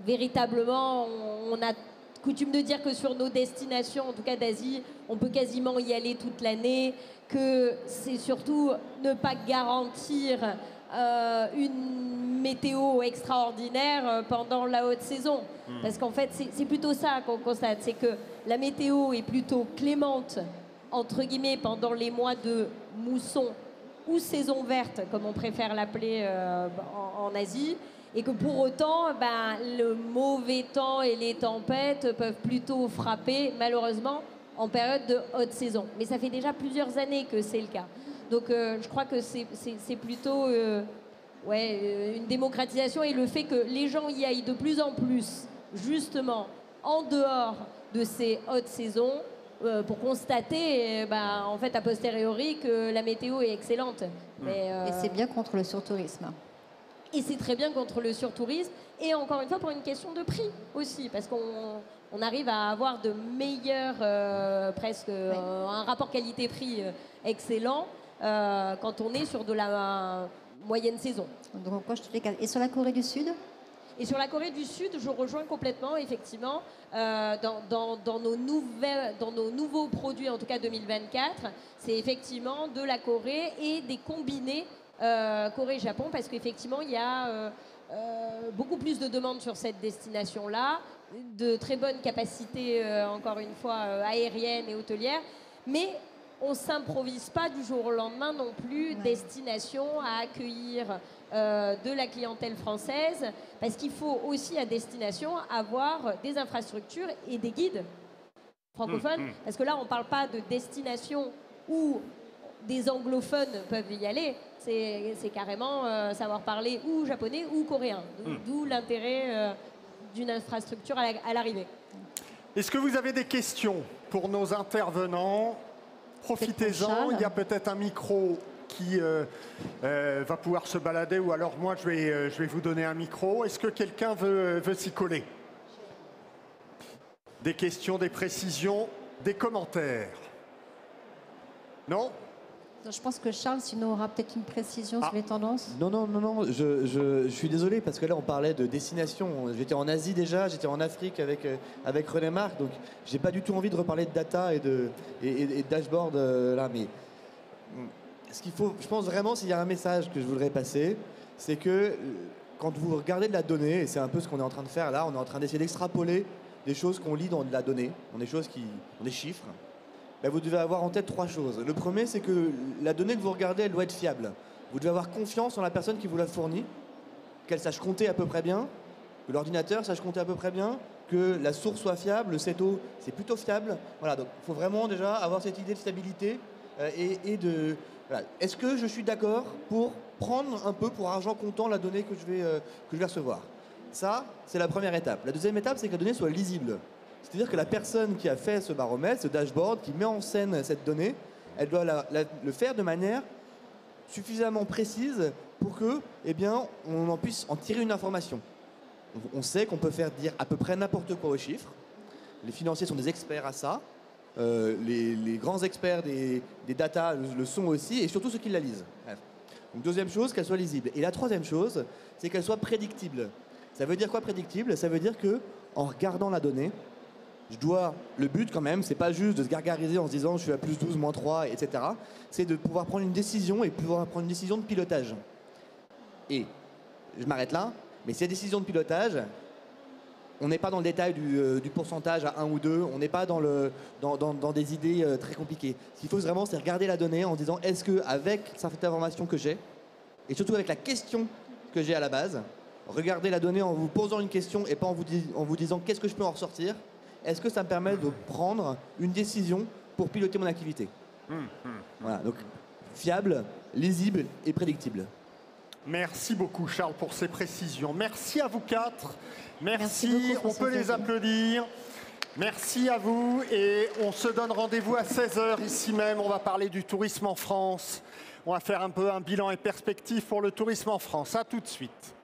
Véritablement, on a coutume de dire que sur nos destinations, en tout cas d'Asie, on peut quasiment y aller toute l'année, que c'est surtout ne pas garantir une météo extraordinaire pendant la haute saison. Parce qu'en fait, c'est plutôt ça qu'on constate, c'est que la météo est plutôt clémente, entre guillemets, pendant les mois de mousson ou saison verte, comme on préfère l'appeler en Asie, et que pour autant, le mauvais temps et les tempêtes peuvent plutôt frapper, malheureusement, en période de haute saison. Mais ça fait déjà plusieurs années que c'est le cas. Donc je crois que c'est plutôt une démocratisation et le fait que les gens y aillent de plus en plus, justement, en dehors de ces hautes saisons, pour constater, en fait, a posteriori, que la météo est excellente. Et c'est bien contre le surtourisme. Et c'est très bien contre le surtourisme. Et encore une fois, pour une question de prix aussi, parce qu'on arrive à avoir de meilleurs, un rapport qualité-prix excellent quand on est sur de la moyenne saison. Donc, moi, je te les... Et sur la Corée du Sud ? Et sur la Corée du Sud, je rejoins complètement, effectivement, dans nos nouveaux produits, en tout cas 2024, c'est effectivement de la Corée et des combinés Corée, Japon, parce qu'effectivement, il y a beaucoup plus de demandes sur cette destination-là, de très bonnes capacités, encore une fois, aériennes et hôtelières, mais on ne s'improvise pas du jour au lendemain non plus destination à accueillir de la clientèle française, parce qu'il faut aussi à destination avoir des infrastructures et des guides francophones, parce que là on ne parle pas de destination où des anglophones peuvent y aller, c'est carrément savoir parler ou japonais ou coréen, d'où l'intérêt d'une infrastructure à l'arrivée. Est-ce que vous avez des questions pour nos intervenants? Profitez-en, il y a peut-être un micro qui va pouvoir se balader, ou alors moi je vais vous donner un micro. Est-ce que quelqu'un veut s'y coller? Des questions, des précisions, des commentaires? Non? Je pense que Charles, sinon, aura peut-être une précision sur les tendances. Non, je suis désolé parce que là on parlait de destination. J'étais en Asie déjà, j'étais en Afrique avec René Marc, donc j'ai pas du tout envie de reparler de data et de dashboard là. Mais ce qu'il faut, je pense vraiment, s'il y a un message que je voudrais passer, c'est que quand vous regardez de la donnée, et c'est un peu ce qu'on est en train de faire là, on est en train d'essayer d'extrapoler des choses qu'on lit dans de la donnée, dans des chiffres. Ben, vous devez avoir en tête 3 choses. Le premier, c'est que la donnée que vous regardez, elle doit être fiable. Vous devez avoir confiance en la personne qui vous la fournit, qu'elle sache compter à peu près bien, que l'ordinateur sache compter à peu près bien, que la source soit fiable, le CETO, c'est plutôt fiable. Voilà, donc il faut vraiment déjà avoir cette idée de stabilité et de... Voilà. Est-ce que je suis d'accord pour prendre un peu pour argent comptant la donnée que je vais recevoir? Ça, c'est la première étape. La deuxième étape, c'est que la donnée soit lisible. C'est-à-dire que la personne qui a fait ce baromètre, ce dashboard, qui met en scène cette donnée, elle doit le faire de manière suffisamment précise pour que, eh bien, on en puisse en tirer une information. On sait qu'on peut faire dire à peu près n'importe quoi aux chiffres. Les financiers sont des experts à ça. Les grands experts des data le sont aussi, et surtout ceux qui la lisent. Bref. Donc, deuxième chose, qu'elle soit lisible. Et la troisième chose, c'est qu'elle soit prédictible. Ça veut dire quoi prédictible? Ça veut dire que en regardant la donnée, le but quand même, c'est pas juste de se gargariser en se disant je suis à plus 12, moins 3, etc. C'est de pouvoir prendre une décision et pouvoir prendre une décision de pilotage. Et je m'arrête là, mais ces décisions de pilotage, on n'est pas dans le détail du pourcentage à 1 ou 2, on n'est pas dans des idées très compliquées. Ce qu'il faut vraiment, c'est regarder la donnée en se disant est-ce qu'avec cette information que j'ai, et surtout avec la question que j'ai à la base, regardez la donnée en vous posant une question et pas en vous disant qu'est-ce que je peux en ressortir. Est-ce que ça me permet de prendre une décision pour piloter mon activité? Voilà, donc fiable, lisible et prédictible. Merci beaucoup Charles pour ces précisions. Merci à vous 4. Merci beaucoup, on peut les applaudir. Merci à vous et on se donne rendez-vous à 16h ici même. On va parler du tourisme en France. On va faire un peu un bilan et perspective pour le tourisme en France. À tout de suite.